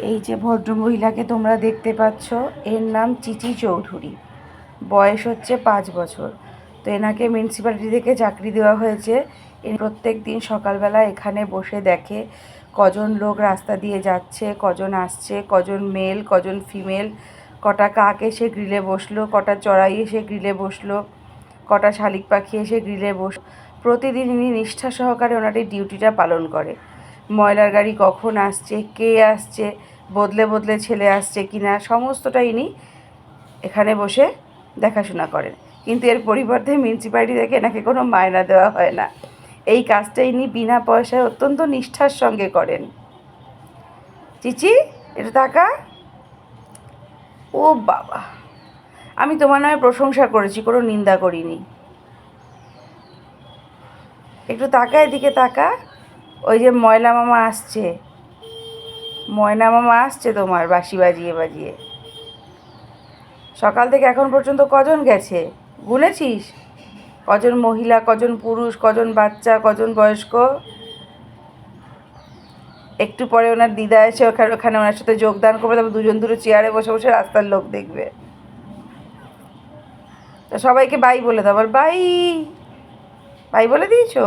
এই যে ভদ্রমহিলাকে তোমরা দেখতে পাচ্ছ, এর নাম চিচি চৌধুরী, বয়স হচ্ছে 5 বছর। তো এনাকে মিউনিসিপ্যালিটি থেকে চাকরি দেওয়া হয়েছে। প্রত্যেক দিন সকালবেলা এখানে বসে দেখে কজন লোক রাস্তা দিয়ে যাচ্ছে, কজন আসছে, কজন মেল, কজন ফিমেল, কটা কাক এসে গ্রিলে বসলো, কটা চড়াই এসে গ্রিলে বসলো, কটা শালিক পাখি এসে গ্রিলে বসলো। প্রতিদিন ইনি নিষ্ঠা সহকারে ওনার এই ডিউটিটা পালন করে। ময়লার গাড়ি কখন আসছে, কে আসছে, বদলে বদলে ছেলে আসছে কিনা, সমস্তটা ইনি এখানে বসে দেখাশোনা করেন। কিন্তু এর পরিবর্তে মিউনিসিপ্যালিটি থেকে এনাকে কোনো মায়না দেওয়া হয় না। এই কাজটা ইনি বিনা পয়সায় অত্যন্ত নিষ্ঠার সঙ্গে করেন। চিচি, এটা টাকা। ও বাবা, আমি তোমার নামে প্রশংসা করেছি, কোনো নিন্দা করিনি। একটু তাকা, এদিকে তাকা। ওই যে ময়লা মামা আসছে, ময়না মামা আসছে তোমার বাঁশি বাজিয়ে বাজিয়ে। সকাল থেকে এখন পর্যন্ত কজন গেছে গুনেছিস? কজন মহিলা, কজন পুরুষ, কজন বাচ্চা, কজন বয়স্ক? একটু পরে ওনার দিদা এসে ওখানে ওনার সাথে যোগদান করবে, তারপর দুজন দুটো চেয়ারে বসে বসে রাস্তার লোক দেখবে। তো সবাইকে বাই বলে দাও, বাই বাই বলে দিয়েছো?